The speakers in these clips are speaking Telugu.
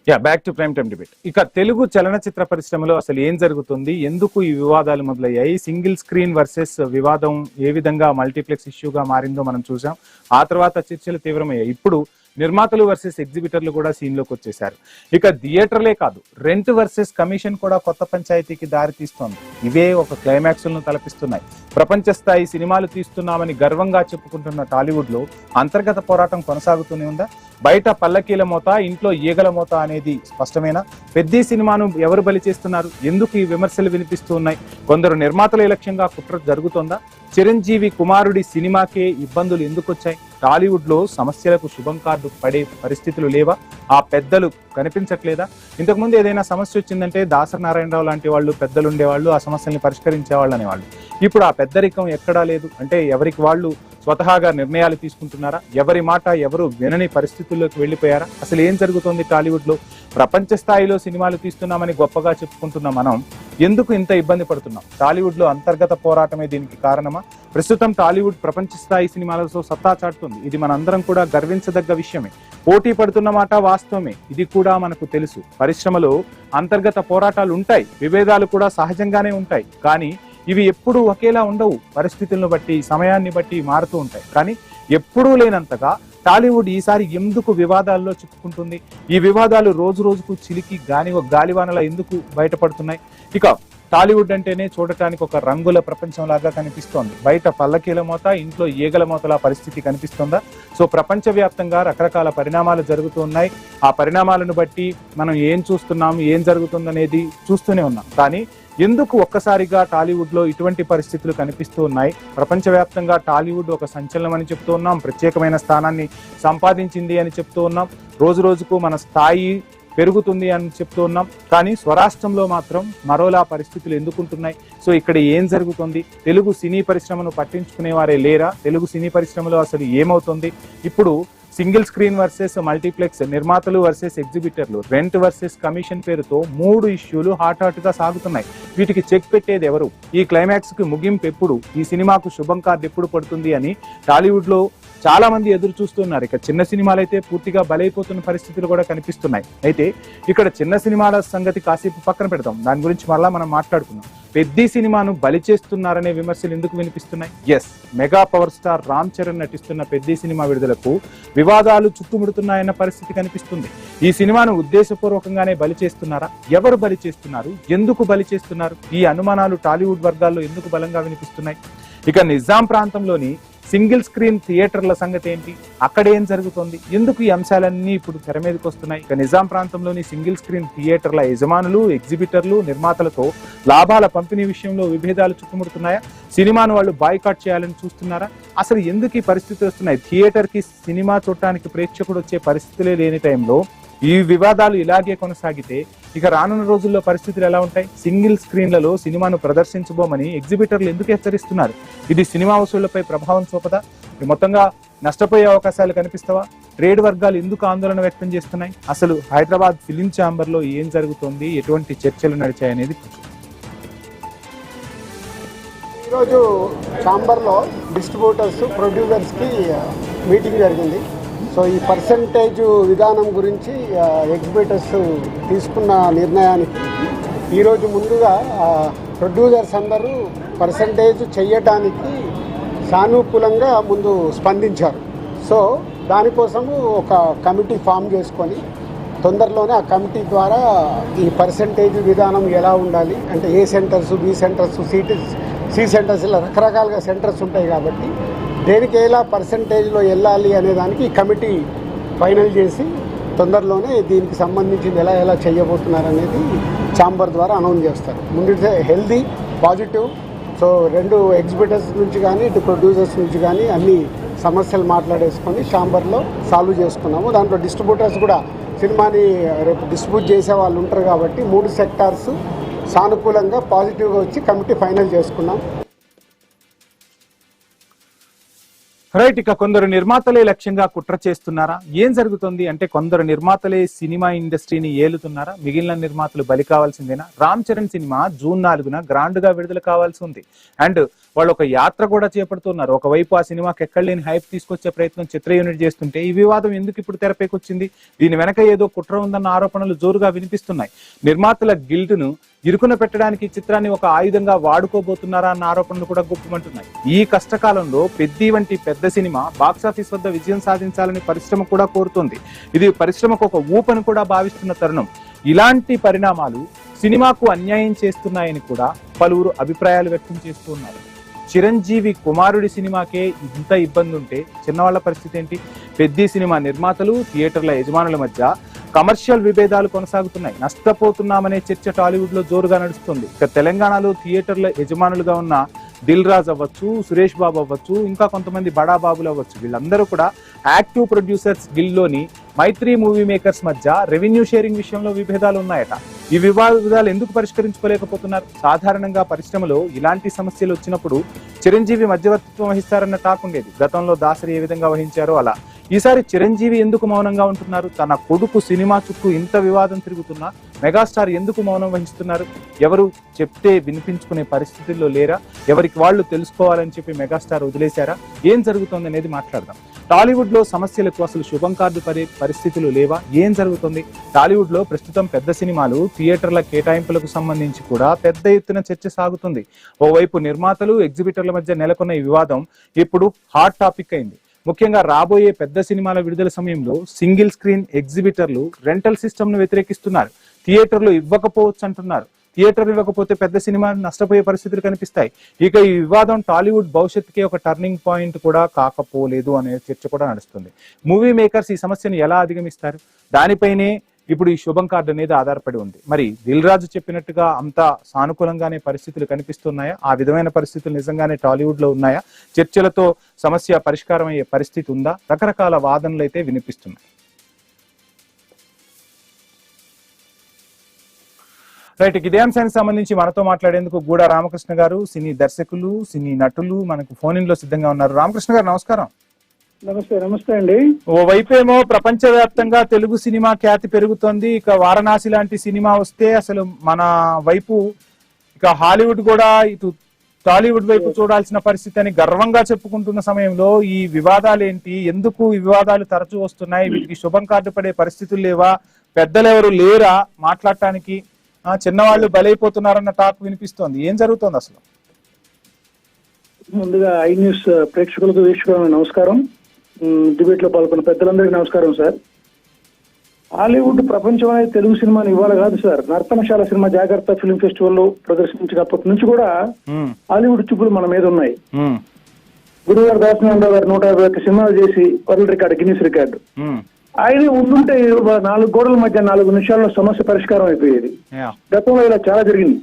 Back to prime time debate. ఇక తెలుగు చలనచిత్ర పరిశ్రమలో అసలు ఏం జరుగుతుంది, ఎందుకు ఈ వివాదాలు మొదలయ్యాయి, సింగిల్ స్క్రీన్ వర్సెస్ వివాదం ఏ విధంగా మల్టీప్లెక్స్ ఇష్యూగా మారిందో మనం చూసాం. ఆ తర్వాత చర్చలు తీవ్రమయ్యాయి. ఇప్పుడు నిర్మాతలు వర్సెస్ ఎగ్జిబిటర్లు కూడా సీన్ లోకి వచ్చేసారు. ఇక థియేటర్లే కాదు, రెంట్ వర్సెస్ కమిషన్ కూడా కొత్త పంచాయతీకి దారి తీస్తోంది. ఇవే ఒక క్లైమాక్స్ ను తలపిస్తున్నాయి. ప్రపంచ స్థాయి సినిమాలు తీస్తున్నామని గర్వంగా చెప్పుకుంటున్న టాలీవుడ్ లో అంతర్గత పోరాటం కొనసాగుతూనే ఉందా? బయట పల్లకీల మోత, ఇంట్లో ఈగల మోత అనేది స్పష్టమేనా? పెద్ద సినిమాను ఎవరు బలి చేస్తున్నారు? ఎందుకు ఈ విమర్శలు వినిపిస్తూ ఉన్నాయి? కొందరు నిర్మాతల లక్ష్యంగా కుట్ర జరుగుతోందా? చిరంజీవి కుమారుడి సినిమాకే ఇబ్బందులు ఎందుకు వచ్చాయి? టాలీవుడ్ లో సమస్యలకు శుభం కార్డు పడే పరిస్థితులు లేవా? ఆ పెద్దలు కనిపించట్లేదా? ఇంతకుముందు ఏదైనా సమస్య వచ్చిందంటే దాసరి నారాయణరావు లాంటి వాళ్ళు పెద్దలు ఉండేవాళ్ళు, ఆ సమస్యల్ని పరిష్కరించేవాళ్ళు అనేవాళ్ళు. ఇప్పుడు ఆ పెద్దరికం ఎక్కడా లేదు. అంటే ఎవరికి వాళ్ళు స్వతహాగా నిర్ణయాలు తీసుకుంటున్నారా? ఎవరి మాట ఎవరు వినని పరిస్థితుల్లోకి వెళ్ళిపోయారా? అసలు ఏం జరుగుతోంది టాలీవుడ్ లో? ప్రపంచ స్థాయిలో సినిమాలు తీస్తున్నామని గొప్పగా చెప్పుకుంటున్న మనం ఎందుకు ఇంత ఇబ్బంది పడుతున్నాం? టాలీవుడ్ లో అంతర్గత పోరాటమే దీనికి కారణమా? ప్రస్తుతం టాలీవుడ్ ప్రపంచ స్థాయి సినిమాలతో సత్తా చాటుతుంది. ఇది మనందరం కూడా గర్వించదగ్గ విషయమే. పోటీ పడుతున్న మాట వాస్తవమే. ఇది కూడా మనకు తెలుసు. పరిశ్రమలో అంతర్గత పోరాటాలు ఉంటాయి, విభేదాలు కూడా సహజంగానే ఉంటాయి. కానీ ఇవి ఎప్పుడూ ఒకేలా ఉండవు. పరిస్థితులను బట్టి, సమయాన్ని బట్టి మారుతూ ఉంటాయి. కానీ ఎప్పుడూ లేనంతగా టాలీవుడ్ ఈసారి ఎందుకు వివాదాల్లో చిక్కుకుంటుంది? ఈ వివాదాలు రోజు రోజుకు చిలికి గాలివానలా ఎందుకు బయటపడుతున్నాయి? ఇక టాలీవుడ్ అంటేనే చూడటానికి ఒక రంగుల ప్రపంచం లాగా కనిపిస్తోంది. బయట పల్లకీల మోత, ఇంట్లో ఈగల మోతల పరిస్థితి కనిపిస్తుందా? సో ప్రపంచవ్యాప్తంగా రకరకాల పరిణామాలు జరుగుతూ ఉన్నాయి. ఆ పరిణామాలను బట్టి మనం ఏం చూస్తున్నాము, ఏం జరుగుతుందనేది చూస్తూనే ఉన్నాం. కానీ ఎందుకు ఒక్కసారిగా టాలీవుడ్ లో ఇటువంటి పరిస్థితులు కనిపిస్తూ ఉన్నాయి? ప్రపంచవ్యాప్తంగా టాలీవుడ్ ఒక సంచలనం అని చెప్తూ ఉన్నాం, ప్రత్యేకమైన స్థానాన్ని సంపాదించింది అని చెప్తూ ఉన్నాం, రోజు రోజుకు మన స్థాయి పెరుగుతుంది అని చెప్తూ ఉన్నాం. కానీ స్వరాష్ట్రంలో మాత్రం మరోలా పరిస్థితులు ఎందుకుంటున్నాయి? సో ఇక్కడ ఏం జరుగుతుంది? తెలుగు సినీ పరిశ్రమను పట్టించుకునే వారే లేరా? తెలుగు సినీ పరిశ్రమలో అసలు ఏమవుతుంది? ఇప్పుడు సింగిల్ స్క్రీన్ వర్సెస్ మల్టీప్లెక్స్, నిర్మాతలు వర్సెస్ ఎగ్జిబిటర్లు, రెంట్ వర్సెస్ కమిషన్ పేరుతో 3 ఇష్యూలు హాట్ గా సాగుతున్నాయి. వీటికి చెక్ పెట్టేది ఎవరు? ఈ క్లైమాక్స్ కి ముగింపు ఎప్పుడు? ఈ సినిమాకు శుభం కార్డు ఎప్పుడు పడుతుంది అని టాలీవుడ్ లో చాలా మంది ఎదురు చూస్తున్నారు. ఇక చిన్న సినిమాలైతే పూర్తిగా బలైపోతున్న పరిస్థితులు కూడా కనిపిస్తున్నాయి. అయితే ఇక్కడ చిన్న సినిమాల సంగతి కాసేపు పక్కన పెడతాం, దాని గురించి మళ్ళా మనం మాట్లాడుకుందాం. పెద్ద సినిమాను బలి చేస్తున్నారనే విమర్శలు ఎందుకు వినిపిస్తున్నాయి? Mega power star Ram Charan నటిస్తున్న పెద్ద సినిమా విడుదలకు వివాదాలు చుట్టుముడుతున్నాయన్న పరిస్థితి కనిపిస్తుంది. ఈ సినిమాను ఉద్దేశపూర్వకంగానే బలి చేస్తున్నారా? ఎవరు బలి చేస్తున్నారు? ఎందుకు బలి చేస్తున్నారు? ఈ అనుమానాలు టాలీవుడ్ వర్గాల్లో ఎందుకు బలంగా వినిపిస్తున్నాయి? ఇక నిజాం ప్రాంతంలోని సింగిల్ స్క్రీన్ థియేటర్ల సంగతి ఏంటి? అక్కడ ఏం జరుగుతుంది? ఎందుకు ఈ అంశాలన్నీ ఇప్పుడు తెర మీదకి వస్తున్నాయి? ఇక నిజాం ప్రాంతంలోని సింగిల్ స్క్రీన్ థియేటర్ల యజమానులు, ఎగ్జిబిటర్లు, నిర్మాతలతో లాభాల పంపిణీ విషయంలో విభేదాలు చుట్టుముడుతున్నాయా? సినిమాను వాళ్ళు బాయ్కాట్ చేయాలని చూస్తున్నారా? అసలు ఎందుకు ఈ పరిస్థితులు వస్తున్నాయి? థియేటర్ కి సినిమా చూడటానికి ప్రేక్షకుడు వచ్చే పరిస్థితులే లేని టైంలో ఈ వివాదాలు ఇలాగే కొనసాగితే ఇక రానున్న రోజుల్లో పరిస్థితులు ఎలా ఉంటాయి? సింగిల్ స్క్రీన్లలో సినిమాను ప్రదర్శించబోమని ఎగ్జిబిటర్లు ఎందుకు హెచ్చరిస్తున్నారు? ఇది సినిమా వసూళ్లపై ప్రభావం చూపదా? మొత్తంగా నష్టపోయే అవకాశాలు కనిపిస్తావా? ట్రేడ్ వర్గాలు ఎందుకు ఆందోళన వ్యక్తం చేస్తున్నాయి? అసలు హైదరాబాద్ ఫిలిం ఛాంబర్ లో ఏం జరుగుతుంది, ఎటువంటి చర్చలు నడిచాయి అనేది ఈరోజు ఛాంబర్లో డిస్ట్రిబ్యూటర్స్, ప్రొడ్యూసర్స్కి మీటింగ్ జరిగింది. సో ఈ పర్సంటేజ్ విధానం గురించి ఎగ్జిబిటర్స్ తీసుకున్న నిర్ణయానికి ఈరోజు ముందుగా ప్రొడ్యూసర్స్ అందరూ పర్సంటేజ్ చేయటానికి సానుకూలంగా ముందు స్పందించారు. సో దానికోసము ఒక కమిటీ ఫామ్ చేసుకొని తొందరలోనే ఆ కమిటీ ద్వారా ఈ పర్సంటేజ్ విధానం ఎలా ఉండాలి అంటే A centres, B centres, C centres, ఇలా రకరకాలుగా సెంటర్స్ ఉంటాయి కాబట్టి దేనికి ఎలా పర్సంటేజ్లో వెళ్ళాలి అనే దానికి ఈ కమిటీ ఫైనల్ చేసి తొందరలోనే దీనికి సంబంధించింది ఎలా చేయబోతున్నారు అనేది ఛాంబర్ ద్వారా అనౌన్స్ చేస్తారు. ముందు హెల్దీ, పాజిటివ్. సో 2 ఎగ్జిబిటర్స్ నుంచి కానీ ఇటు ప్రొడ్యూసర్స్ నుంచి కానీ అన్ని సమస్యలు మాట్లాడేసుకొని ఛాంబర్లో సాల్వ్ చేసుకున్నాము. దాంట్లో డిస్ట్రిబ్యూటర్స్ కూడా సినిమాని రేపు డిస్ట్రిబ్యూట్ చేసే వాళ్ళు ఉంటారు కాబట్టి 3 సెక్టార్స్ సానుకూలంగా పాజిటివ్గా వచ్చి కమిటీ ఫైనల్ చేసుకున్నాం. రైట్. ఇక కొందరు నిర్మాతలే లక్ష్యంగా కుట్ర చేస్తున్నారా? ఏం జరుగుతుంది అంటే కొందరు నిర్మాతలే సినిమా ఇండస్ట్రీని ఏలుతున్నారా? మిగిలిన నిర్మాతలు బలి కావాల్సిందేనా? రామ్ చరణ్ సినిమా జూన్ 4న గ్రాండ్ గా విడుదల కావాల్సి ఉంది. అండ్ వాళ్ళు ఒక యాత్ర కూడా చేపడుతున్నారు. ఒకవైపు ఆ సినిమాకి ఎక్కడలేని హైప్ తీసుకొచ్చే ప్రయత్నం చిత్ర యూనిట్ చేస్తుంటే ఈ వివాదం ఎందుకు ఇప్పుడు తెరపైకి వచ్చింది? దీని వెనక ఏదో కుట్ర ఉందన్న ఆరోపణలు జోరుగా వినిపిస్తున్నాయి. నిర్మాతల గిల్డ్ ను ఇరుకున పెట్టడానికి చిత్రాన్ని ఒక ఆయుధంగా వాడుకోబోతున్నారా అన్న ఆరోపణలు కూడా గుప్పమంటున్నాయి. ఈ కష్టకాలంలో పెద్ది వంటి పెద్ద సినిమా బాక్సాఫీస్ వద్ద విజయం సాధించాలని పరిశ్రమ కూడా కోరుతుంది. ఇది పరిశ్రమకు ఒక ఊపని కూడా భావిస్తున్న తరుణం. ఇలాంటి పరిణామాలు సినిమాకు అన్యాయం చేస్తున్నాయని కూడా పలువురు అభిప్రాయాలు వ్యక్తం చేస్తున్నారు. చిరంజీవి కుమారుడి సినిమాకే ఇంత ఇబ్బంది ఉంటే చిన్నవాళ్ల పరిస్థితి ఏంటి? పెద్ది సినిమా నిర్మాతలు థియేటర్ల యజమానుల మధ్య కమర్షియల్ విభేదాలు కొనసాగుతున్నాయి. నష్టపోతున్నామనే చర్చ టాలీవుడ్ లో జోరుగా నడుస్తుంది. ఇక తెలంగాణలో థియేటర్ల యజమానులుగా ఉన్న దిల్ రాజ్ అవ్వచ్చు, సురేష్ బాబు అవ్వచ్చు, ఇంకా కొంతమంది బడా బాబులు అవ్వచ్చు, వీళ్ళందరూ కూడా యాక్టివ్ ప్రొడ్యూసర్స్ గిల్డ్లోని మైత్రి మూవీ మేకర్స్ మధ్య రెవెన్యూ షేరింగ్ విషయంలో విభేదాలు ఉన్నాయట. ఈ వివాదాలు ఎందుకు పరిష్కరించుకోలేకపోతున్నారు? సాధారణంగా పరిశ్రమలో ఇలాంటి సమస్యలు వచ్చినప్పుడు చిరంజీవి మధ్యవర్తిత్వం వహిస్తారన్న టాక్ ఉండేది. గతంలో దాసరి ఏ విధంగా వహించారో అలా ఈసారి చిరంజీవి ఎందుకు మౌనంగా ఉంటున్నారు? తన కొడుకు సినిమా చుట్టూ ఇంత వివాదం తిరుగుతున్నా మెగాస్టార్ ఎందుకు మౌనం వహిస్తున్నారు? ఎవరు చెప్తే వినిపించుకునే పరిస్థితుల్లో లేరా? ఎవరికి వాళ్ళు తెలుసుకోవాలని చెప్పి మెగాస్టార్ వదిలేశారా? ఏం జరుగుతుంది అనేది మాట్లాడదాం. టాలీవుడ్ లో సమస్యలకు అసలు శుభం కార్డు పడే పరిస్థితులు లేవా? ఏం జరుగుతుంది? టాలీవుడ్ లో ప్రస్తుతం పెద్ద సినిమాలు థియేటర్ల కేటాయింపులకు సంబంధించి కూడా పెద్ద ఎత్తున చర్చ సాగుతుంది. ఓవైపు నిర్మాతలు ఎగ్జిబిటర్ల మధ్య నెలకొన్న ఈ వివాదం ఇప్పుడు హాట్ టాపిక్ అయింది. ముఖ్యంగా రాబోయే పెద్ద సినిమాల విడుదల సమయంలో సింగిల్ స్క్రీన్ ఎగ్జిబిటర్లు రెంటల్ సిస్టమ్ ను వ్యతిరేకిస్తున్నారు. థియేటర్లు ఇవ్వకపోవచ్చు అంటున్నారు. థియేటర్ ఇవ్వకపోతే పెద్ద సినిమా నష్టపోయే పరిస్థితులు కనిపిస్తాయి. ఇక ఈ వివాదం టాలీవుడ్ భవిష్యత్తుకే ఒక టర్నింగ్ పాయింట్ కూడా కాకపోలేదు అనే చర్చ కూడా నడుస్తుంది. మూవీ మేకర్స్ ఈ సమస్యను ఎలా అధిగమిస్తారు? దానిపైనే ఇప్పుడు ఈ శుభం కార్డు అనేది ఆధారపడి ఉంది. మరి దిల్ రాజు చెప్పినట్టుగా అంత సానుకూలంగానే పరిస్థితులు కనిపిస్తున్నాయా? ఆ విధమైన పరిస్థితులు నిజంగానే టాలీవుడ్ లో ఉన్నాయా? చర్చలతో సమస్య పరిష్కారం అయ్యే పరిస్థితి ఉందా? రకరకాల వాదనలు అయితే వినిపిస్తున్నాయి. రైట్. ఇదే అంశానికి సంబంధించి మనతో మాట్లాడేందుకు గూడా రామకృష్ణ గారు, సినీ దర్శకులు, సినీ నటులు మనకు ఫోన్ ఇన్ లో సిద్ధంగా ఉన్నారు. రామకృష్ణ గారు నమస్కారం. నమస్తే అండి. ఓవైపేమో ప్రపంచవ్యాప్తంగా తెలుగు సినిమా ఖ్యాతి పెరుగుతోంది. ఇక వారణాసి లాంటి సినిమా వస్తే అసలు మన వైపు ఇక హాలీవుడ్ కూడా ఇటు టాలీవుడ్ వైపు చూడాల్సిన పరిస్థితి అని గర్వంగా చెప్పుకుంటున్న సమయంలో ఈ వివాదాలు ఏంటి? ఎందుకు ఈ వివాదాలు తరచూ వస్తున్నాయి? వీటికి శుభం కార్డు పడే పరిస్థితులు లేవా? పెద్దలెవరు లేరా మాట్లాడటానికి? చిన్నవాళ్ళు బలైపోతున్నారన్న టాక్ వినిపిస్తోంది. ఏం జరుగుతోంది అసలు? ముందుగా ఐ న్యూస్ ప్రేక్షకులకు వీక్షకులకు నమస్కారం. డిబేట్ లో పాల్గొన్న పెద్దలందరికీ నమస్కారం సార్. హాలీవుడ్ ప్రపంచం అనేది తెలుగు సినిమాని ఇవ్వాలి కాదు సార్. నర్తనశాల సినిమా జాగ్రత్త ఫిల్మ్ ఫెస్టివల్ లో ప్రదర్శించినప్పటి నుంచి కూడా హాలీవుడ్ చూపులు మన మీద ఉన్నాయి. గురుగారు దాసనారాయణరావు గారు 151 సినిమాలు చేసి వరల్డ్ రికార్డు, గిన్నిస్ రికార్డు. ఆయన ఉండుంటే 4 గోడల మధ్య 4 నిమిషాల్లో సమస్య పరిష్కారం అయిపోయేది. గతంలో ఇలా చాలా జరిగింది.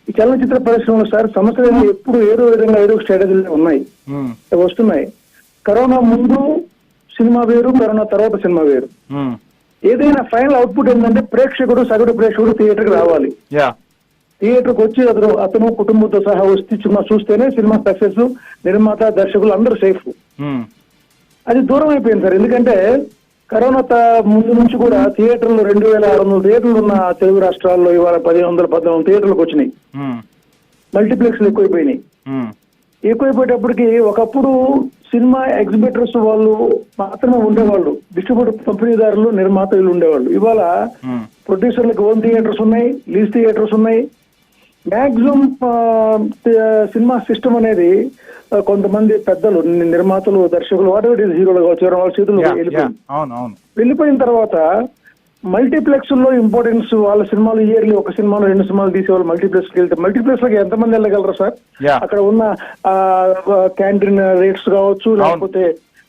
ఈ చలనచిత్ర పరిశ్రమలో సార్ సమస్యలు ఎప్పుడు ఏదో విధంగా ఏదో స్ట్రాటజీలు ఉన్నాయి, వస్తున్నాయి. కరోనా ముందు సినిమా వేరు, కరోనా తర్వాత సినిమా వేరు. ఏదైనా ఫైనల్ అవుట్పుట్ ఏంటంటే ప్రేక్షకుడు, సగటు ప్రేక్షకుడు థియేటర్ కి రావాలి. థియేటర్కి వచ్చి అతను కుటుంబంతో సహా వస్తే సినిమా చూస్తేనే సినిమా సక్సెస్. నిర్మాత, దర్శకులు అందరూ సేఫ్. అది దూరం అయిపోయింది సార్. ఎందుకంటే కరోనా ముందు నుంచి కూడా థియేటర్లు 2600 థియేటర్లు ఉన్న తెలుగు రాష్ట్రాల్లో ఇవాళ 1114 థియేటర్లకు వచ్చినాయి. మల్టీప్లెక్స్లు ఎక్కువైపోయినాయి. ఎక్కువైపోయేటప్పటికి ఒకప్పుడు సినిమా ఎగ్జిబిటర్స్ వాళ్ళు మాత్రమే ఉండేవాళ్ళు, డిస్ట్రిబ్యూటర్ పంపిణీదారులు, నిర్మాతలు ఉండేవాళ్ళు. ఇవాళ ప్రొడ్యూసర్లకు ఓన్ థియేటర్స్ ఉన్నాయి, లీజ్ థియేటర్స్ ఉన్నాయి. మ్యాక్సిమం సినిమా సిస్టమ్ అనేది కొంతమంది పెద్దలు, నిర్మాతలు, దర్శకులు, వాటి హీరోలు కావచ్చు, వాళ్ళ చేతులు వెళ్ళిపోయిన తర్వాత మల్టీప్లెక్స్ లో ఇంపార్టెన్స్ వాళ్ళ సినిమాలు ఇయర్లీ ఒక సినిమాలు 2 సినిమాలు తీసేవాళ్ళు మల్టీప్లెక్స్ కి వెళ్తే మల్టీప్లెక్స్ లోకి ఎంతమంది వెళ్ళగలరు సార్? అక్కడ ఉన్న క్యాంటీన్ రేట్స్ కావచ్చు, లేకపోతే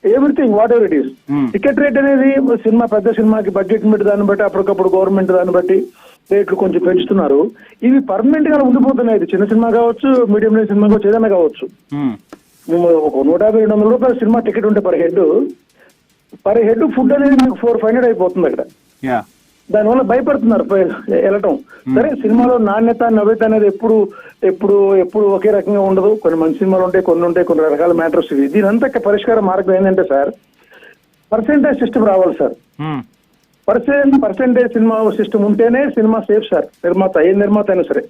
everything what ever it is. Ticket rate అనేది సినిమా పెద్ద సినిమాకి బడ్జెట్ బట్టి దాన్ని బట్టి అప్పటికప్పుడు గవర్నమెంట్ దాన్ని బట్టి రేట్లు కొంచెం పెంచుతున్నారు. ఇవి పర్మనెంట్ గా ఉండిపోతున్నాయి. ఇది చిన్న సినిమా కావచ్చు, మీడియం రేంజ్ సినిమా కావచ్చు, ఏదైనా కావచ్చు. ఒక 150-200 రూపాయల సినిమా టికెట్ ఉంటే పర్ హెడ్ ఫుడ్ అనేది మీకు 400-500 అయిపోతుంది అక్కడ. దానివల్ల భయపడుతున్నారు వెళ్ళటం. సరే, సినిమాలో నాణ్యత నవ్యత అనేది ఎప్పుడు ఎప్పుడు ఎప్పుడు ఒకే రకంగా ఉండదు. కొన్ని మంచి సినిమాలు ఉంటాయి, కొన్ని రకాల మ్యాటర్స్ ఇవి. దీనంతా పరిష్కార మార్గం ఏంటంటే సార్, పర్సెంటేజ్ సిస్టమ్ రావాలి సార్. పర్సెంటేజ్ సినిమా సిస్టమ్ ఉంటేనే సినిమా సేఫ్ సార్. నిర్మాత ఏ నిర్మాత అయినా సరే.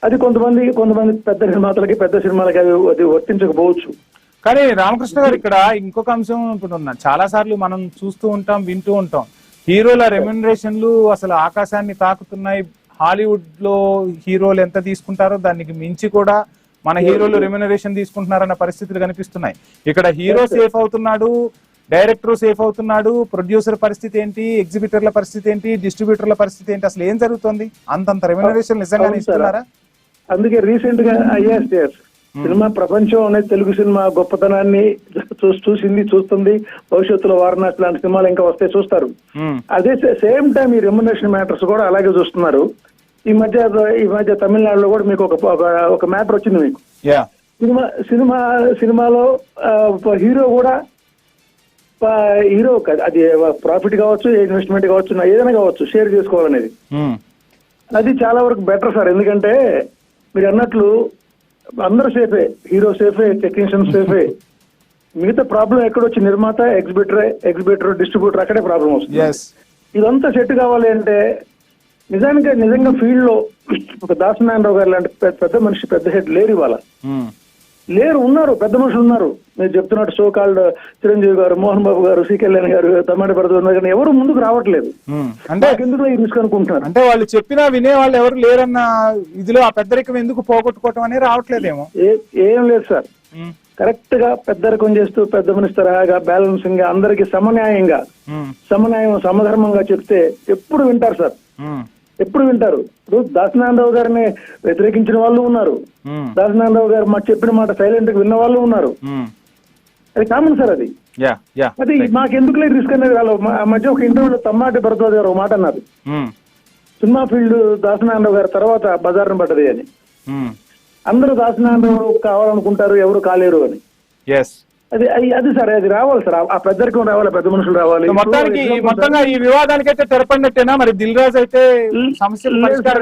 అది కొంతమంది పెద్ద నిర్మాతలకి పెద్ద సినిమాలకి అది వర్తించకపోవచ్చు. కానీ రామకృష్ణ గారు ఇక్కడ ఇంకొక అంశం ఇప్పుడు చాలా సార్లు మనం చూస్తూ ఉంటాం, వింటూ ఉంటాం. హీరోల రెమ్యునరేషన్లు అసలు ఆకాశాన్ని తాకుతున్నాయి. హాలీవుడ్ లో హీరోలు ఎంత తీసుకుంటారో దానికి మించి కూడా మన హీరోలు రెమ్యునరేషన్ తీసుకుంటున్నారన్న పరిస్థితులు కనిపిస్తున్నాయి. ఇక్కడ హీరో సేఫ్ అవుతున్నాడు, డైరెక్టర్ సేఫ్ అవుతున్నాడు, ప్రొడ్యూసర్ పరిస్థితి ఏంటి, ఎగ్జిబిటర్ల పరిస్థితి ఏంటి, డిస్ట్రిబ్యూటర్ల పరిస్థితి ఏంటి, అసలు ఏం జరుగుతుంది? అంతంత రెమ్యునరేషన్ నిజంగానే ఇస్తున్నారా? అందుకే రీసెంట్ గా సినిమా ప్రపంచం అనేది తెలుగు సినిమా గొప్పతనాన్ని చూస్తుంది. భవిష్యత్తులో వారణాసి లాంటి సినిమాలు ఇంకా వస్తే చూస్తారు. అదే సేమ్ టైం ఈ రెమ్యునరేషన్ మ్యాటర్స్ కూడా అలాగే చూస్తున్నారు. ఈ మధ్య తమిళనాడులో కూడా మీకు ఒక మ్యాటర్ వచ్చింది. మీకు సినిమాలో హీరో కూడా అది ప్రాఫిట్ కావచ్చు, ఇన్వెస్ట్మెంట్ కావచ్చు, ఏదైనా కావచ్చు, షేర్ చేసుకోవాలనేది అది చాలా వరకు బెటర్ సార్. ఎందుకంటే మీరు అన్నట్లు అందరూ సేఫే, హీరో సేఫే, టెక్నీషియన్ సేఫే. మిగతా ప్రాబ్లం ఎక్కడొచ్చి నిర్మాత, ఎగ్జిబిటర్, డిస్ట్రిబ్యూటర్, అక్కడే ప్రాబ్లం వస్తుంది. ఇదంతా సెట్ కావాలి అంటే నిజంగా ఫీల్డ్ లో ఒక దాసనారాయణరావు గారు లాంటి పెద్ద మనిషి, పెద్ద హెడ్ లేరు ఇవాళ. ఉన్నారు, పెద్ద మనుషులు ఉన్నారు. మీరు చెప్తున్నట్టు సో కాల్డ్ చిరంజీవి గారు, మోహన్ బాబు గారు, సి కళ్యాణ్ గారు, తమ్మాడి భరత్ గారు ఎవరు ముందుకు రావట్లేదు. అంటే ఎందుకు ఈ రిస్క్ అనుకుంటున్నారు? అంటే వాళ్ళు చెప్పినా వినే వాళ్ళు ఎవరు లేరన్న ఇదిలో ఆ పెద్దరికం ఎందుకు పోగొట్టుకోవటం అనేది రావట్లేదేమో. ఏం లేదు సార్, కరెక్ట్ గా పెద్దరికం చేస్తూ పెద్ద మనిషి తరహాగా బ్యాలెన్సింగ్ గా అందరికి సమన్యాయంగా సమధర్మంగా చెప్తే ఎప్పుడు వింటారు సార్, ఎప్పుడు వింటారు. ఇప్పుడు దాసనారాయణరావు గారిని వ్యతిరేకించిన వాళ్ళు ఉన్నారు, దాసనారాయణరావు గారు మాకు చెప్పిన మాట సైలెంట్ గా విన్న వాళ్ళు ఉన్నారు. అది కామన్ సార్. అది మాకెందుకు లేదు రిస్క్ అనేది. వాళ్ళు మధ్య ఒక ఇంటర్వ్యూలో తమ్మాటి భరద్వాజ్ గారు ఒక మాట అన్నారు, సినిమా ఫీల్డ్ దాసనారాయణరావు గారి తర్వాత బజార్ను పడ్డది అని. అందరూ దాసనారాయణరావు కావాలనుకుంటారు, ఎవరు కాలేరు అని. అది సార్, అది రావాలి సార్, ఆ పెద్దరికం రావాలి, పెద్ద మనుషులు రావాలి. మొత్తంగా ఈ వివాదానికి అయితే తెరపడినట్టేనా? మరి దిల్ రాజు అయితే సమస్యలు లేదు సార్.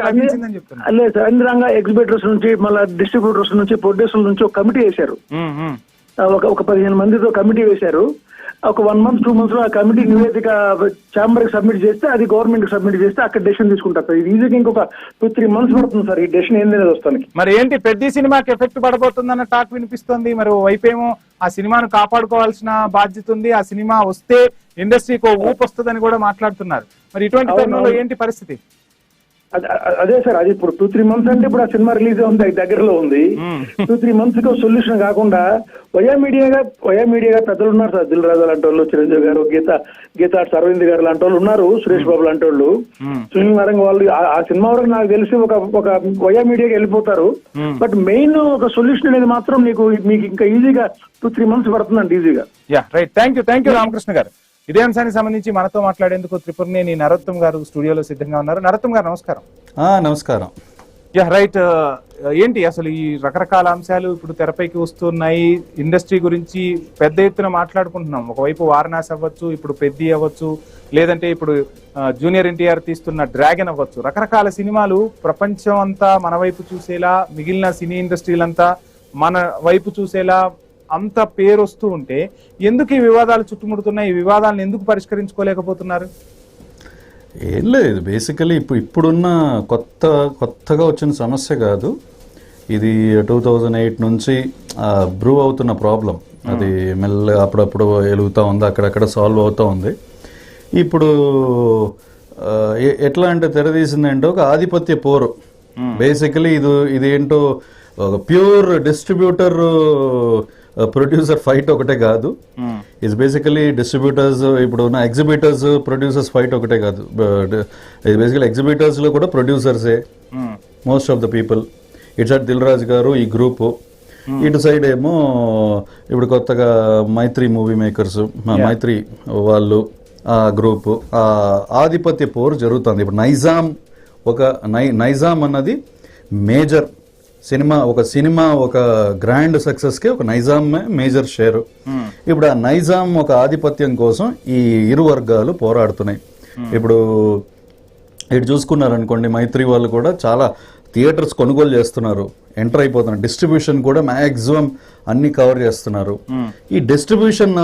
అన్ని రంగా ఎగ్జిబిటర్స్ నుంచి, మళ్ళీ డిస్ట్రిబ్యూటర్స్ నుంచి, ప్రొడ్యూసర్ల నుంచి ఒక కమిటీ వేశారు. ఒక 15 మందితో కమిటీ వేశారు. ఒక 1 month 2 months లో ఆ కమిటీ నివేదిక ఛాంబర్ కి సబ్మిట్ చేస్తే, అది గవర్నమెంట్ కి సబ్మిట్ చేస్తే అక్కడ డెసిషన్ తీసుకుంటారు సార్. ఇది ఈజీగా ఇంకొక 2-3 months పడుతుంది సార్ ఈ డెసిషన్ ఏంది వస్తానికి. మరి ఏంటి పెద్ద సినిమాకి ఎఫెక్ట్ పడబోతుందన్న టాక్ వినిపిస్తుంది. మరి వైపేమో ఆ సినిమాను కాపాడుకోవాల్సిన బాధ్యత ఉంది, ఆ సినిమా వస్తే ఇండస్ట్రీకి ఊపు వస్తుందని కూడా మాట్లాడుతున్నారు. మరి ఇటువంటి తరుణంలో ఏంటి పరిస్థితి? అదే సార్, అది ఇప్పుడు 2-3 months అంటే ఇప్పుడు ఆ సినిమా రిలీజ్ ఉంది, దగ్గరలో ఉంది. 2-3 months కి సొల్యూషన్ కాకుండా వయా మీడియాగా పెద్దలు ఉన్నారు సార్. దిల్ రాజు లాంటి వాళ్ళు, చిరంజీవి గారు, గీతా అరవింద్ గారు లాంటి వాళ్ళు ఉన్నారు, సురేష్ బాబు లాంటి వాళ్ళు, సునీల్ నారాయణ వాళ్ళు. ఆ సినిమా వరకు నాకు తెలిసి ఒక వయా మీడియాకి వెళ్ళిపోతారు. బట్ మెయిన్ ఒక సొల్యూషన్ అనేది మాత్రం మీకు ఇంకా ఈజీగా 2-3 months పడుతుందండి ఈజీగా. రైట్, థ్యాంక్ యూ రామకృష్ణ గారు. ఇదే అంశానికి సంబంధించి మనతో మాట్లాడేందుకు త్రిపురనేని నరోత్తమ్ గారు స్టూడియోలో సిద్ధంగా ఉన్నారు. నరోత్తమ్ గారు నమస్కారం. నమస్కారం. రైట్, ఏంటి అసలు ఈ రకరకాల అంశాలు ఇప్పుడు తెరపైకి వస్తున్నాయి. ఇండస్ట్రీ గురించి పెద్ద ఎత్తున మాట్లాడుకుంటున్నాం. ఒకవైపు వారణాసి అవ్వచ్చు, ఇప్పుడు పెద్ది అవ్వచ్చు, లేదంటే ఇప్పుడు జూనియర్ ఎన్టీఆర్ తీస్తున్న డ్రాగన్ అవ్వచ్చు. రకరకాల సినిమాలు ప్రపంచం అంతా మన వైపు చూసేలా, మిగిలిన సినీ ఇండస్ట్రీలంతా మన వైపు చూసేలా అంత పేరు వస్తూ ఉంటే ఎందుకు ఈ వివాదాలు చుట్టుముడుతున్నాయి? ఈ వివాదాలను ఎందుకు పరిష్కరించుకోలేకపోతున్నారు? ఏం లేదు, బేసికలీ ఇప్పుడున్న కొత్తగా వచ్చిన సమస్య కాదు ఇది. 2008 నుంచి బ్రూ అవుతున్న ప్రాబ్లం. అది మెల్లగా అప్పుడప్పుడు వెలుగుతూ ఉంది, అక్కడక్కడ సాల్వ్ అవుతూ ఉంది. ఇప్పుడు ఎట్లా అంటే తెరదీసిందంటే ఒక ఆధిపత్య పోరు. బేసికలీ ఇదేంటో ఒక ప్యూర్ డిస్ట్రిబ్యూటర్ ప్రొడ్యూసర్ ఫైట్ ఒకటే కాదు. ఇట్స్ బేసికలీ డిస్ట్రిబ్యూటర్స్, ఇప్పుడు ఉన్న ఎగ్జిబిటర్స్ ప్రొడ్యూసర్స్ ఫైట్ ఒకటే కాదు. బేసికలీ ఎగ్జిబిటర్స్ లో కూడా ప్రొడ్యూసర్సే మోస్ట్ ఆఫ్ ద పీపుల్. ఇటు సైడ్ దిల్ రాజు గారు ఈ గ్రూపు, ఇటు సైడ్ ఏమో ఇప్పుడు కొత్తగా మైత్రి మూవీ మేకర్స్, మైత్రి వాళ్ళు ఆ గ్రూపు. ఆధిపత్య పోరు జరుగుతుంది. ఇప్పుడు నైజాం అన్నది మేజర్ సినిమా, ఒక గ్రాండ్ సక్సెస్ కి ఒక నైజాం మేజర్ షేర్. ఇప్పుడు ఆ నైజాం ఒక ఆధిపత్యం కోసం ఈ ఇరు వర్గాలు పోరాడుతున్నాయి. ఇప్పుడు ఇటు చూసుకున్నారనుకోండి, మైత్రి వాళ్ళు కూడా చాలా థియేటర్స్ కొనుగోలు చేస్తున్నారు, ఎంటర్ అయిపోతున్నారు. డిస్ట్రిబ్యూషన్ కూడా మ్యాక్సిమం అన్ని కవర్ చేస్తున్నారు. ఈ డిస్ట్రిబ్యూషన్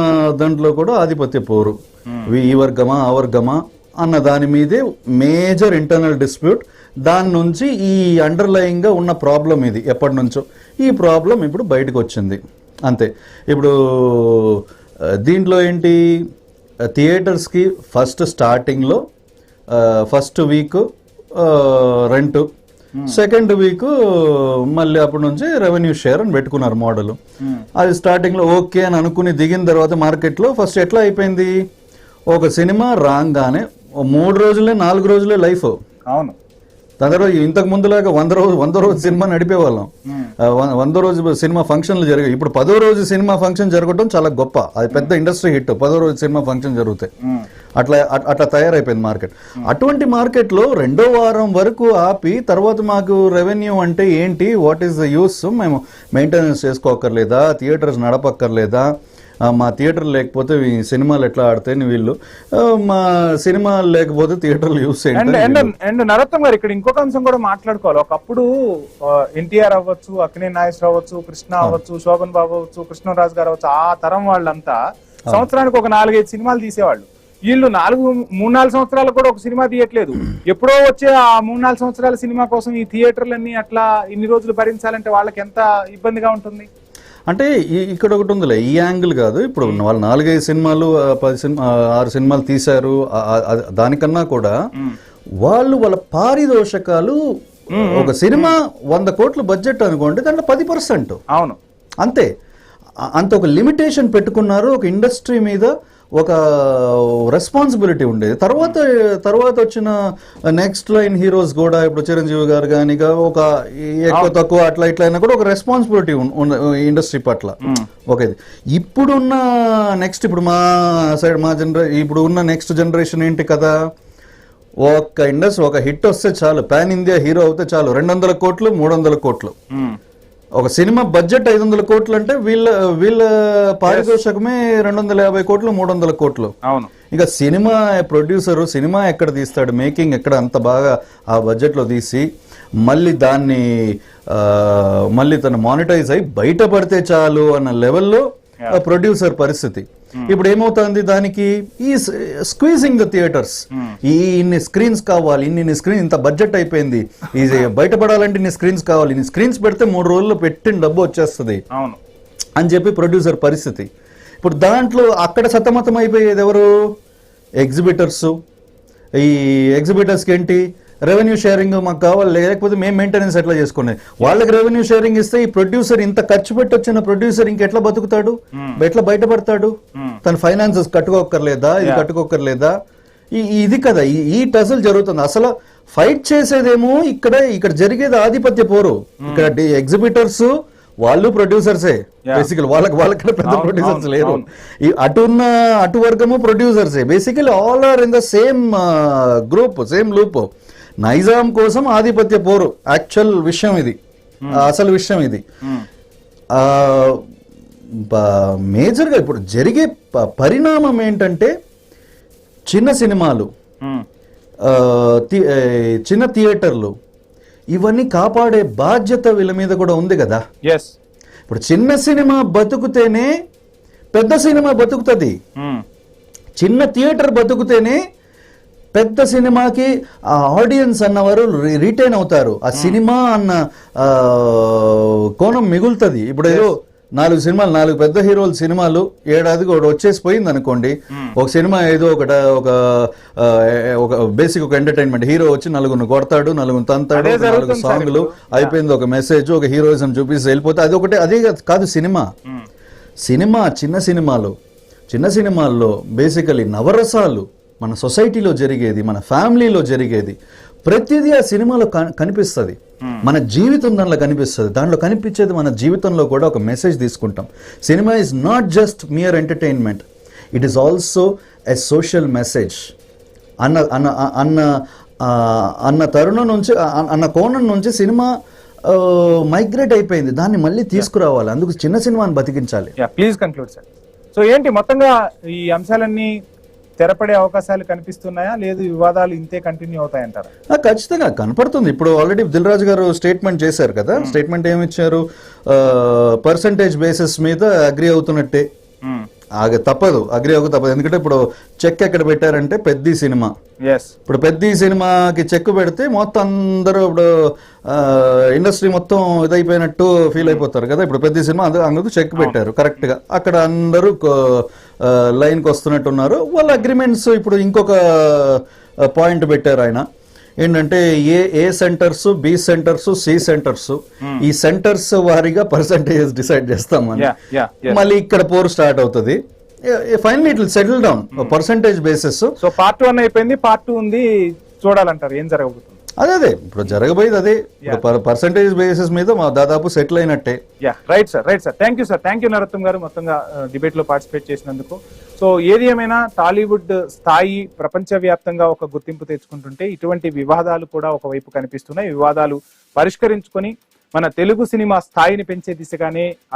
దాంట్లో కూడా ఆధిపత్య పోరు, ఈ వర్గమా ఆ వర్గమా అన్న దాని మీదే మేజర్ ఇంటర్నల్ డిస్ప్యూట్. దాని నుంచి ఈ అండర్లయింగ్ గా ఉన్న ప్రాబ్లం ఇది ఎప్పటి నుంచో, ఈ ప్రాబ్లం ఇప్పుడు బయటకు వచ్చింది అంతే. ఇప్పుడు దీంట్లో ఏంటి, థియేటర్స్కి ఫస్ట్ స్టార్టింగ్లో first week rent, second week మళ్ళీ అప్పటి నుంచి రెవెన్యూ షేర్ అని పెట్టుకున్నారు మోడల్. అది స్టార్టింగ్లో ఓకే అని అనుకుని దిగిన తర్వాత మార్కెట్లో ఫస్ట్ ఎట్లా అయిపోయింది, ఒక సినిమా రాగానే 3 రోజులే 4 రోజులే లైఫ్. అవును. దాని తర్వాత ఇంతకు ముందులాగా 100 రోజు సినిమా నడిపేవాళ్ళం, 100 రోజు సినిమా ఫంక్షన్లు జరిగాయి. ఇప్పుడు 10వ రోజు సినిమా ఫంక్షన్ జరగడం చాలా గొప్ప, అది పెద్ద ఇండస్ట్రీ హిట్. 10వ రోజు సినిమా ఫంక్షన్ జరుగుతాయి, అట్లా తయారైపోయింది మార్కెట్. అటువంటి మార్కెట్లో 2వ వారం వరకు ఆపి తర్వాత మాకు రెవెన్యూ అంటే ఏంటి, వాట్ ఈస్ ద యూస్, మేము మెయింటెనెన్స్ చేసుకోకర్లేదా, థియేటర్స్ నడపక్కర్లేదా, మా థియేటర్ లేకపోతే సినిమాలు ఎట్లా ఆడితే వీళ్ళు, మా సినిమాలు లేకపోతే థియేటర్లు యూస్ చేయండి. అండ్ నరోత్తమ్ గారు ఇక్కడ ఇంకొక అంశం కూడా మాట్లాడుకోవాలి. ఒకప్పుడు ఎన్టీఆర్ అవ్వచ్చు, అక్కినేని నాగేశ్వరరావు అవ్వచ్చు, కృష్ణ అవ్వచ్చు, శోభన్ బాబు అవ్వచ్చు, కృష్ణరాజు గారు అవ్వచ్చు, ఆ తరం వాళ్ళంతా సంవత్సరానికి ఒక 4-5 సినిమాలు తీసేవాళ్ళు. వీళ్ళు 3-4 సంవత్సరాలు కూడా ఒక సినిమా తీయట్లేదు. ఎప్పుడో వచ్చే ఆ 3-4 సంవత్సరాల సినిమా కోసం ఈ థియేటర్లన్నీ అట్లా ఇన్ని రోజులు భరించాలంటే వాళ్ళకి ఎంత ఇబ్బందిగా ఉంటుంది. అంటే ఇక్కడ ఒకటి ఉందిలే, ఈ యాంగిల్ కాదు. ఇప్పుడు వాళ్ళు 4-5 సినిమాలు 6 సినిమాలు తీశారు, దానికన్నా కూడా వాళ్ళ పారితోషకాలు, ఒక సినిమా 100 కోట్ల బడ్జెట్ అనుకోండి, దాంట్లో 10%. అవును, అంతే. అంత ఒక లిమిటేషన్ పెట్టుకున్నారు. ఒక ఇండస్ట్రీ మీద ఒక రెస్పాన్సిబిలిటీ ఉండేది. తర్వాత వచ్చిన నెక్స్ట్ లైన్ హీరోస్ కూడా, ఇప్పుడు చిరంజీవి గారు కానీ ఒక ఎక్కువ తక్కువ అట్లా ఇట్లా అయినా కూడా ఒక రెస్పాన్సిబిలిటీ ఇండస్ట్రీ పట్ల. ఓకే, ఇప్పుడున్న నెక్స్ట్, ఇప్పుడు మా సైడ్ ఇప్పుడు ఉన్న నెక్స్ట్ జనరేషన్ ఏంటి కదా, ఒక ఇండస్ట్రీ ఒక హిట్ వస్తే చాలు, పాన్ ఇండియా హీరో అవుతే చాలు, 200 కోట్లు 300 కోట్లు. ఒక సినిమా బడ్జెట్ 500 కోట్లు అంటే వీళ్ళ పారితోషకమే 250 కోట్లు 300 కోట్లు. అవును. ఇక సినిమా ప్రొడ్యూసరు సినిమా ఎక్కడ తీస్తాడు, మేకింగ్ ఎక్కడ అంత బాగా ఆ బడ్జెట్ లో తీసి మళ్ళీ దాన్ని మళ్ళీ తను మానిటైజ్ అయి బయటపడితే చాలు అన్న లెవెల్లో ప్రొడ్యూసర్ పరిస్థితి. ఇప్పుడు ఏమవుతుంది, దానికి ఈ స్క్వీజింగ్ ద థియేటర్స్, ఇన్ని స్క్రీన్స్ కావాలి, ఇన్ని స్క్రీన్, ఇంత బడ్జెట్ అయిపోయింది, ఇది బయటపడాలంటే ఇన్ని స్క్రీన్స్ కావాలి, ఇన్ని స్క్రీన్స్ పెడితే 3 రోజుల్లో పెట్టిన డబ్బు వచ్చేస్తుంది అని చెప్పి ప్రొడ్యూసర్ పరిస్థితి. ఇప్పుడు దాంట్లో అక్కడ సతమతం అయిపోయేది ఎవరు, ఎగ్జిబిటర్స్. ఈ ఎగ్జిబిటర్స్కి ఏంటి, రెవెన్యూ షేరింగ్ మాకు కావాలి, లేకపోతే మేము మెయింటెనెన్స్ ఎట్లా చేసుకునేది. వాళ్ళకి రెవెన్యూ షేరింగ్ ఇస్తే ఈ ప్రొడ్యూసర్, ఇంత ఖర్చు పెట్టి వచ్చిన ప్రొడ్యూసర్ ఇంకెట్లా బతుకుతాడు, ఎట్లా బయటపడతాడు, తన ఫైనాన్సెస్ కట్టుకోకర్లేదా, ఇది కట్టుకోకర్లేదా, ఇది కదా ఈ టజల్ జరుగుతుంది. అసలు ఫైట్ చేసేదేమో ఇక్కడ జరిగేది ఆధిపత్య పోరు. ఇక్కడ ఎగ్జిబిటర్స్ వాళ్ళు ప్రొడ్యూసర్సే, బేసికల్ వాళ్ళకి పెద్ద ప్రొడ్యూసర్స్ లేరు. అటు వర్గము ప్రొడ్యూసర్సే, basically all are in the same group, same loop. Nizam కోసం ఆధిపత్య పోరు, యాక్చువల్ విషయం ఇది, అసలు విషయం ఇది. మేజర్గా ఇప్పుడు జరిగే పరిణామం ఏంటంటే, చిన్న సినిమాలు, చిన్న థియేటర్లు, ఇవన్నీ కాపాడే బాధ్యత వీళ్ళ మీద కూడా ఉంది కదా. ఇప్పుడు చిన్న సినిమా బతుకుతేనే పెద్ద సినిమా బతుకుతుంది, చిన్న థియేటర్ బతుకుతేనే పెద్ద సినిమాకి ఆ ఆడియన్స్ అన్నవారు రిటైన్ అవుతారు, ఆ సినిమా అన్న కోణం మిగులుతుంది. ఇప్పుడు ఏదో 4 సినిమాలు, 4 పెద్ద హీరోల సినిమాలు ఏడాదికి ఒకటి వచ్చేసి పోయింది అనుకోండి, ఒక సినిమా ఏదో ఒక బేసిక్ ఒక ఎంటర్టైన్మెంట్, హీరో వచ్చి 4 కొడతాడు, 4 తంతాడు, 4 సాంగ్లు అయిపోయింది, ఒక మెసేజ్, ఒక హీరోయిజం చూపిస్తే వెళ్ళిపోతే అది ఒకటే. అదే కాదు సినిమా. చిన్న సినిమాల్లో బేసికలీ నవరసాలు, మన సొసైటీలో జరిగేది, మన ఫ్యామిలీలో జరిగేది ప్రతిదీ ఆ సినిమాలో కనిపిస్తుంది, మన జీవితం దాంట్లో కనిపిస్తుంది. దాంట్లో కనిపించేది మన జీవితంలో కూడా ఒక మెసేజ్ తీసుకుంటాం. Cinema is not just mere entertainment, it is also a social message అన్న తరుణం నుంచి, అన్న కోణం నుంచి సినిమా మైగ్రేట్ అయిపోయింది. దాన్ని మళ్ళీ తీసుకురావాలి, అందుకు చిన్న సినిమాని బతికించాలి. Please conclude sir. సో ఏంటి మొత్తంగా ఈ అంశాలన్నీ తెరపడే అవకాశాలు కనిపిస్తున్నాయా, లేదు వివాదాలు ఇంతే కంటిన్యూ అవుతాయంటారా? ఖచ్చితంగా కనపడుతుంది. ఇప్పుడు ఆల్రెడీ దిల్ రాజు గారు స్టేట్మెంట్ చేశారు కదా. స్టేట్మెంట్ ఏమి ఇచ్చారు? పర్సంటేజ్ బేసిస్ మీద అగ్రి అవుతున్నట్టే. తప్పదు, అగ్రి అవ్వక తప్పదు. ఎందుకంటే ఇప్పుడు చెక్ ఎక్కడ పెట్టారంటే పెద్ద సినిమా. ఇప్పుడు పెద్ద సినిమాకి చెక్ పెడితే మొత్తం అందరూ ఇప్పుడు ఇండస్ట్రీ మొత్తం ఇదైపోయినట్టు ఫీల్ అయిపోతారు కదా. ఇప్పుడు పెద్ద సినిమా అందుకు చెక్ పెట్టారు కరెక్ట్ గా, అక్కడ అందరూ లైన్ కి వస్తున్నట్టున్నారు. వాళ్ళ అగ్రిమెంట్స్ ఇప్పుడు ఇంకొక పాయింట్ పెట్టారు ఆయన, ఏంటంటే A centres, B centres, C centres, ఈ సెంటర్స్ వారీగా పర్సంటేజ్ డిసైడ్ చేస్తామని. మళ్ళీ ఇక్కడ పోర్ స్టార్ట్ అవుతుంది. Finally it will settle down percentage basis. So part 1 అయిపోయింది, పార్ట్ 2 ఉంది, చూడాలంటారు ఏం జరగబోతుంది. అదే ఇప్పుడు జరగబోయేది అదే. పర్సంటేజ్ బేసిస్ మీద దాదాపు సెటిల్ అయినట్టే. Right sir. Thank you sir. Thank you Narottam గారు, మొత్తంగా డిబేట్ లో పార్టిసిపేట్ చేసినందుకు. సో ఏది ఏమైనా టాలీవుడ్ స్థాయి ప్రపంచవ్యాప్తంగా ఒక గుర్తింపు తెచ్చుకుంటుంటే ఇటువంటి వివాదాలు కూడా ఒకవైపు కనిపిస్తున్నాయి. వివాదాలు పరిష్కరించుకొని మన తెలుగు సినిమా స్థాయిని పెంచే దిశగానే అడుగు